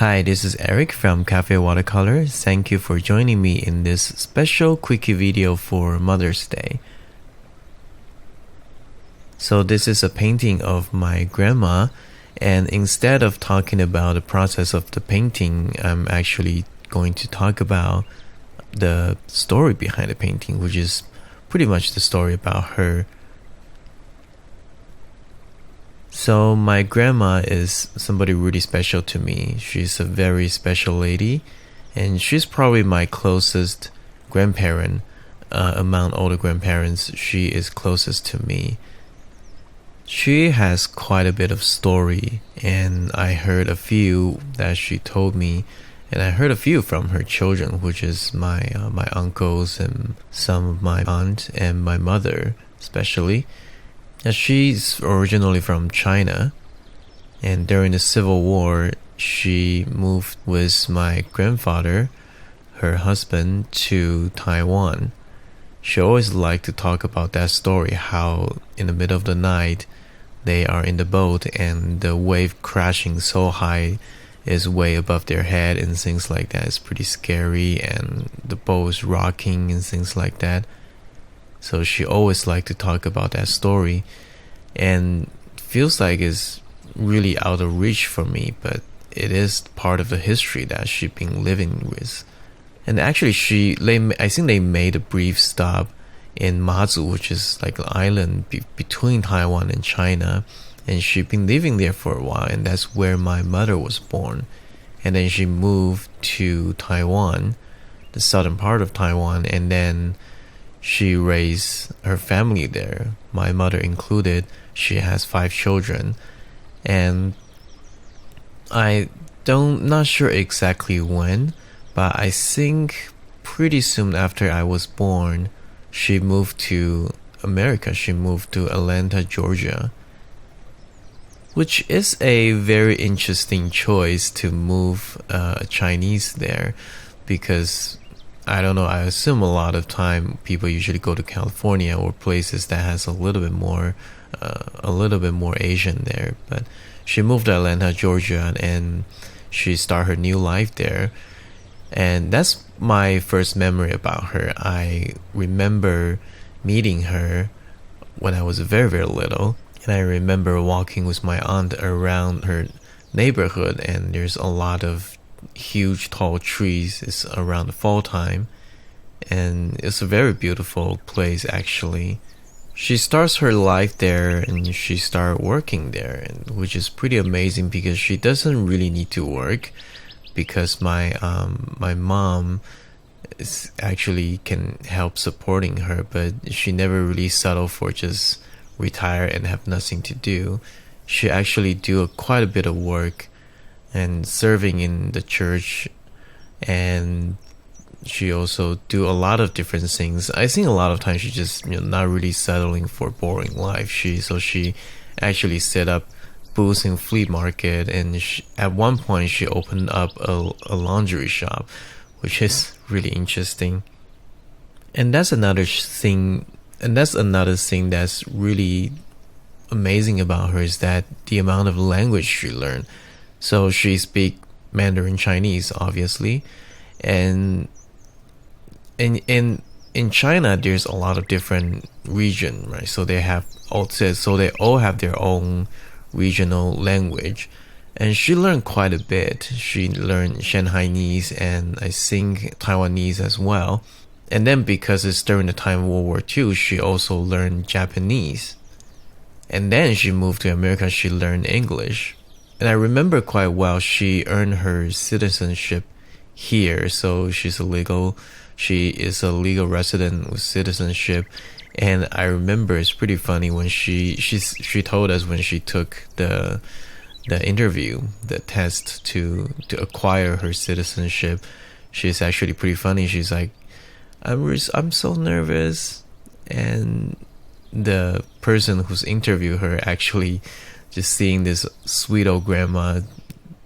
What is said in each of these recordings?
Hi, this is Eric from Cafe Watercolor. Thank you for joining me in this special quickie video for Mother's Day. So this is a painting of my grandma, and instead of talking about the process of the painting, I'm actually going to talk about the story behind the painting, which is pretty much the story about her. So my grandma is somebody really special to me. She's a very special lady, and she's probably my closest grandparent. Among all the grandparents, she is closest to me. She has quite a bit of story, and I heard a few that she told me, and I heard a few from her children, which is my uncles and some of my aunt and my mother especially. She's originally from China, and during the Civil War, she moved with my grandfather, her husband, to Taiwan. She always liked to talk about that story, how in the middle of the night, they are in the boat and the wave crashing so high is way above their head and things like that. It's pretty scary, and the boat is rocking and things like that. So she always liked to talk about that story, and feels like it's really out of reach for me, but it is part of the history that she's been living with. And actually I think they made a brief stop in Mazu, which is like an island between Taiwan and China, and she's been living there for a while, and that's where my mother was born. And then she moved to Taiwan, the southern part of Taiwan, and then she raised her family there, my mother included. She has 5 children, and not sure exactly when, but I think pretty soon after I was born, she moved to America. She moved to Atlanta, Georgia, which is a very interesting choice to move Chinese there, because I don't know, I assume a lot of time people usually go to California or places that has a little bit more Asian there. But she moved to Atlanta, Georgia, and she started her new life there. And that's my first memory about her. I remember meeting her when I was very, very little, and I remember walking with my aunt around her neighborhood, and there's a lot of huge tall trees. It's around the fall time, and it's a very beautiful place actually. She starts her life there, and she started working there, which is pretty amazing because she doesn't really need to work, because my mom is actually can help supporting her, but she never really settled for just retire and have nothing to do. She actually do quite a bit of work and serving in the church, and she also do a lot of different things. I think a lot of times she just not really settling for boring life. She actually set up booths in flea market, and at one point she opened up a laundry shop, which is really interesting. And that's another thing that's really amazing about her, is that the amount of language she learned. So she speaks Mandarin Chinese, obviously, and in China there's a lot of different region, right? So they all have their own regional language, and she learned quite a bit. She learned Shanghainese and I think Taiwanese as well. And then because it's during the time of World War II, she also learned Japanese. And then she moved to America, she learned English. And I remember quite well, she earned her citizenship here, so she is a legal resident with citizenship. And I remember it's pretty funny when she told us when she took the interview, the test to acquire her citizenship. She's actually pretty funny. She's like, I'm so nervous, and the person who's interviewed her actually just seeing this sweet old grandma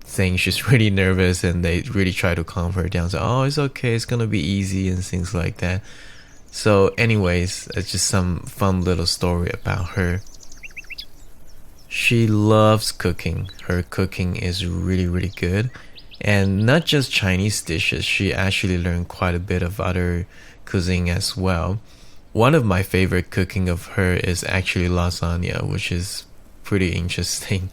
saying she's really nervous, and they really try to calm her down. So, oh, it's okay, it's gonna be easy and things like that. So anyways, it's just some fun little story about her. She loves cooking. Her cooking is really, really good. And not just Chinese dishes, she actually learned quite a bit of other cuisine as well. One of my favorite cooking of her is actually lasagna, which is pretty interesting.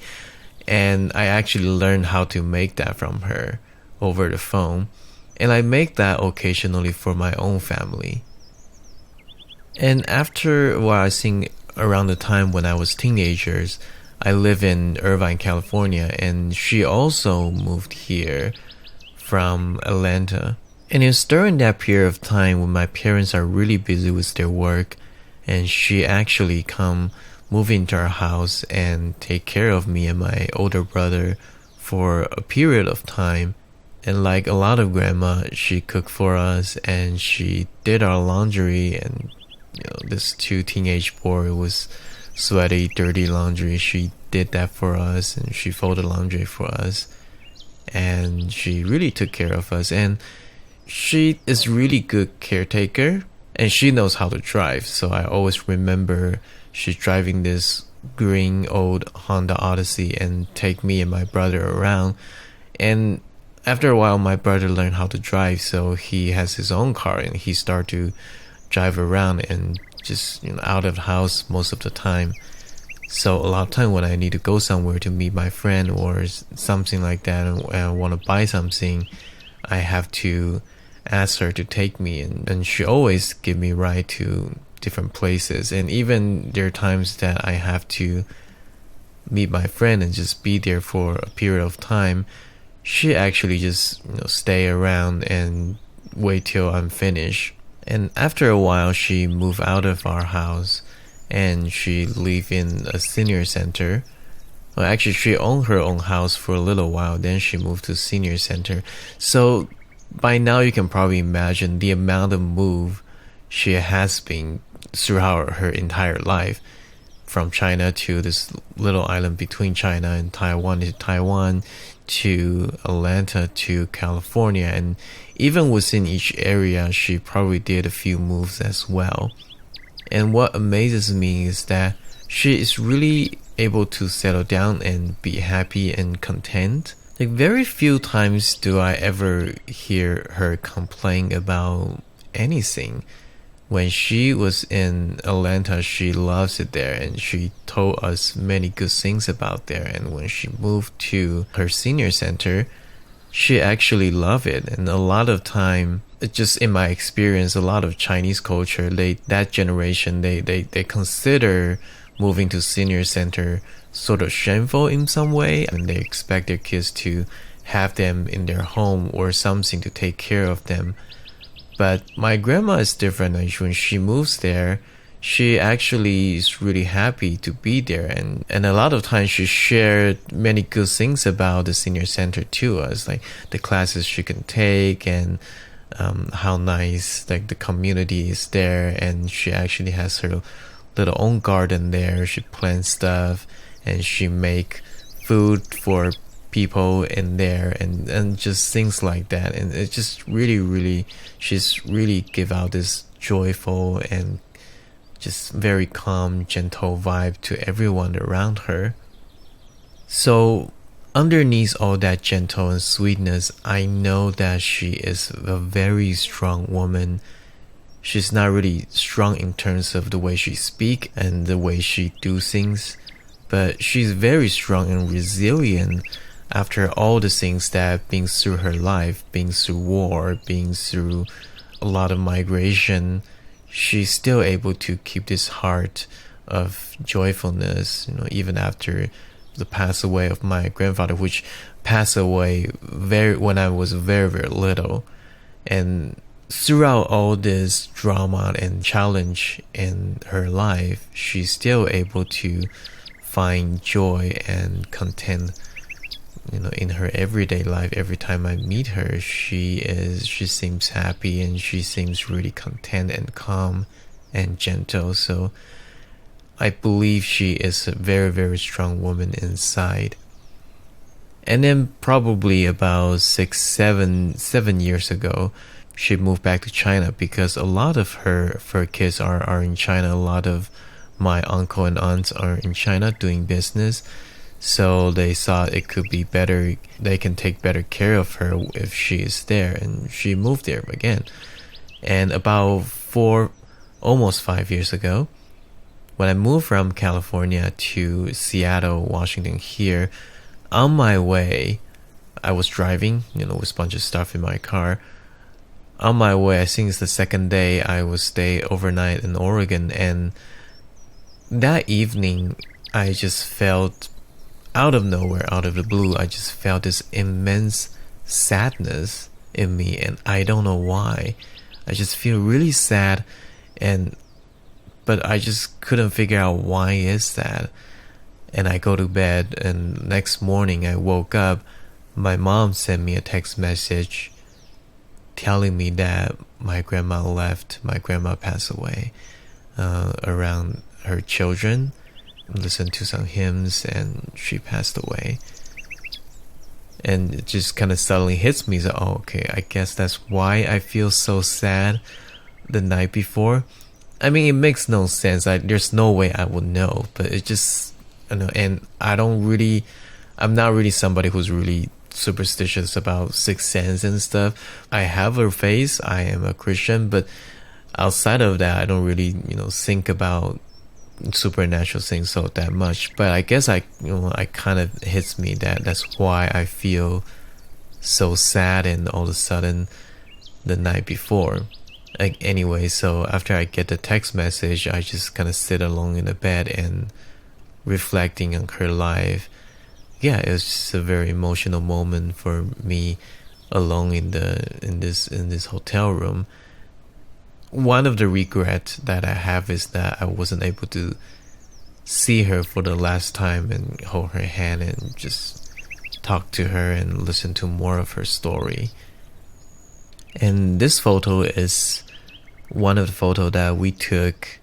And I actually learned how to make that from her over the phone. And I make that occasionally for my own family. And after a while, I think around the time when I was teenagers, I live in Irvine, California, and she also moved here from Atlanta. And it was during that period of time when my parents are really busy with their work, and she actually move into our house and take care of me and my older brother for a period of time. And like a lot of grandma, she cooked for us and she did our laundry. And this 2 teenage boy was sweaty, dirty laundry. She did that for us, and she folded laundry for us, and she really took care of us. And she is really good caretaker, and she knows how to drive. So I always remember she's driving this green old Honda Odyssey and take me and my brother around. And after a while, my brother learned how to drive, so he has his own car and he started to drive around and just out of the house most of the time. So a lot of time when I need to go somewhere to meet my friend or something like that, and I want to buy something, I have to ask her to take me, and she always give me ride to different places. And even there are times that I have to meet my friend and just be there for a period of time, she actually just stay around and wait till I'm finished. And after a while, she moved out of our house and she lived in a senior center. Well, actually, she owned her own house for a little while, then she moved to senior center. So by now, you can probably imagine the amount of move she has been throughout her entire life, from China to this little island between China and Taiwan, to Atlanta to California. And even within each area, she probably did a few moves as well. And what amazes me is that she is really able to settle down and be happy and content. Like, very few times do I ever hear her complain about anything. When she was in Atlanta, she loves it there, and she told us many good things about there. And when she moved to her senior center, she actually loved it. And a lot of time, just in my experience, a lot of Chinese culture, that generation, they consider moving to senior center sort of shameful in some way, and they expect their kids to have them in their home or something to take care of them. But my grandma is different. When she moves there, she actually is really happy to be there. And a lot of times she shared many good things about the senior center to us, like the classes she can take and how nice like the community is there. And she actually has her little own garden there. She plants stuff and she make food for people in there and just things like that. And it just really she's really give out this joyful and just very calm, gentle vibe to everyone around her. So underneath all that gentle and sweetness, I know that she is a very strong woman. She's not really strong in terms of the way she speak and the way she do things, but she's very strong and resilient after all the things that been through her life, being through war, being through a lot of migration. She's still able to keep this heart of joyfulness, even after the pass away of my grandfather, which passed away when I was very little. And throughout all this drama and challenge in her life, she's still able to find joy and content in her everyday life. Every time I meet her, she seems happy and she seems really content and calm and gentle. So I believe she is a very strong woman inside. And then probably about 7 years ago, she moved back to China because a lot of her kids are in China. A lot of my uncle and aunts are in China doing business. So they thought it could be better, they can take better care of her if she is there, and she moved there again. And about almost 5 years ago, when I moved from California to Seattle, Washington here, on my way, I was driving, with a bunch of stuff in my car. On my way, I think it's the second day, I would stay overnight in Oregon, and that evening, I just felt, out of nowhere, out of the blue, I just felt this immense sadness in me, and I don't know why. I just feel really sad, but I just couldn't figure out why is that. And I go to bed, and next morning I woke up, my mom sent me a text message telling me that my grandma left, my grandma passed away, around her children, listened to some hymns, and she passed away. And it just kind of suddenly hits me, so, okay, I guess that's why I feel so sad the night before. I mean, it makes no sense. There's no way I would know, but it just, and I'm not really somebody who's really superstitious about sixth sense and stuff. I have a faith, I am a Christian, but outside of that, I don't really, think about supernatural things so that much. But I guess I kind of hits me that's why I feel so sad, and all of a sudden the night before. Anyway, so after I get the text message, I just kind of sit alone in the bed and reflecting on her life. Yeah, it was just a very emotional moment for me, alone in this hotel room. One of the regrets that I have is that I wasn't able to see her for the last time and hold her hand and just talk to her and listen to more of her story. And this photo is one of the photos that we took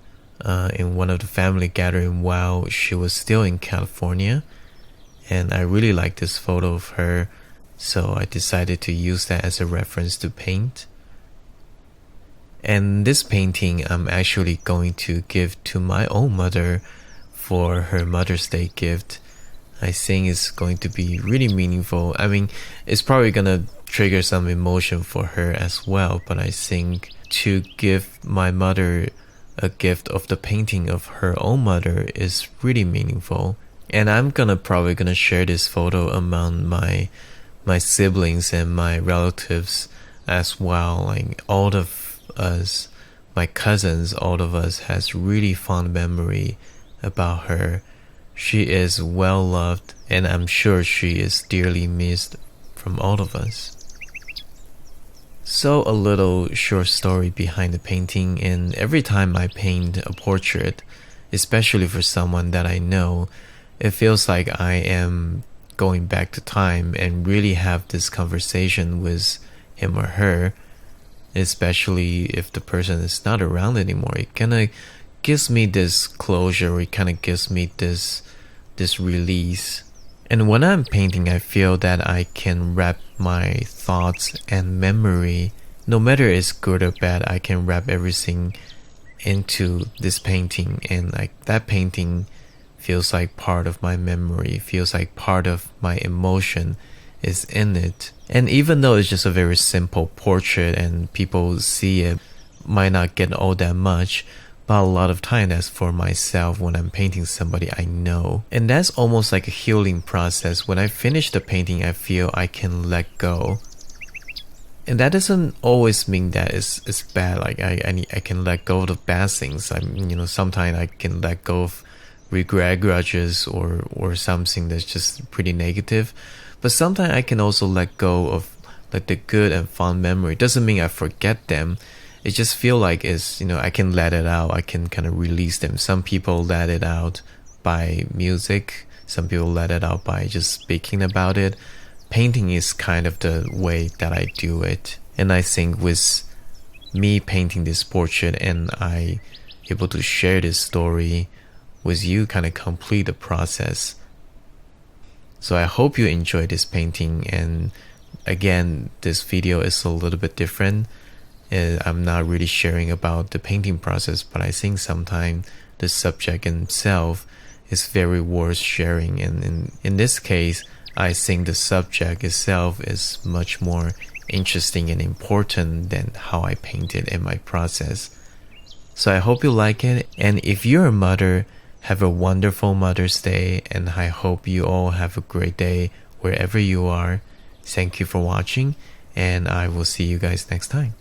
in one of the family gathering while she was still in California. And I really like this photo of her, so I decided to use that as a reference to paint. And this painting I'm actually going to give to my own mother for her Mother's Day gift. I think it's going to be really meaningful. I mean, it's probably gonna trigger some emotion for her as well, but I think to give my mother a gift of the painting of her own mother is really meaningful. And I'm probably gonna share this photo among my siblings and my relatives as well. Like all of us, my cousins, all of us has really fond memory about her. She is well loved, and I'm sure she is dearly missed from all of us. So a little short story behind the painting, and every time I paint a portrait, especially for someone that I know, it feels like I am going back to time and really have this conversation with him or her, especially if the person is not around anymore. It kind of gives me this closure, it kind of gives me this release. And when I'm painting, I feel that I can wrap my thoughts and memory, no matter it's good or bad, I can wrap everything into this painting, and like that painting feels like part of my memory, feels like part of my emotion is in it. And even though it's just a very simple portrait and people see it, might not get all that much, but a lot of time that's for myself when I'm painting somebody I know. And that's almost like a healing process. When I finish the painting, I feel I can let go. And that doesn't always mean that it's bad. Like I can let go of the bad things. Sometimes I can let go of regret, grudges, or something that's just pretty negative. But sometimes I can also let go of like the good and fond memory. It doesn't mean I forget them. It just feel like I can let it out. I can kind of release them. Some people let it out by music. Some people let it out by just speaking about it. Painting is kind of the way that I do it. And I think with me painting this portrait and I able to share this story with you, kind of complete the process. So I hope you enjoy this painting. And again, this video is a little bit different. I'm not really sharing about the painting process, but I think sometimes the subject itself is very worth sharing. And in this case, I think the subject itself is much more interesting and important than how I painted in my process. So I hope you like it, and if you're a mother, have a wonderful Mother's Day, and I hope you all have a great day wherever you are. Thank you for watching, and I will see you guys next time.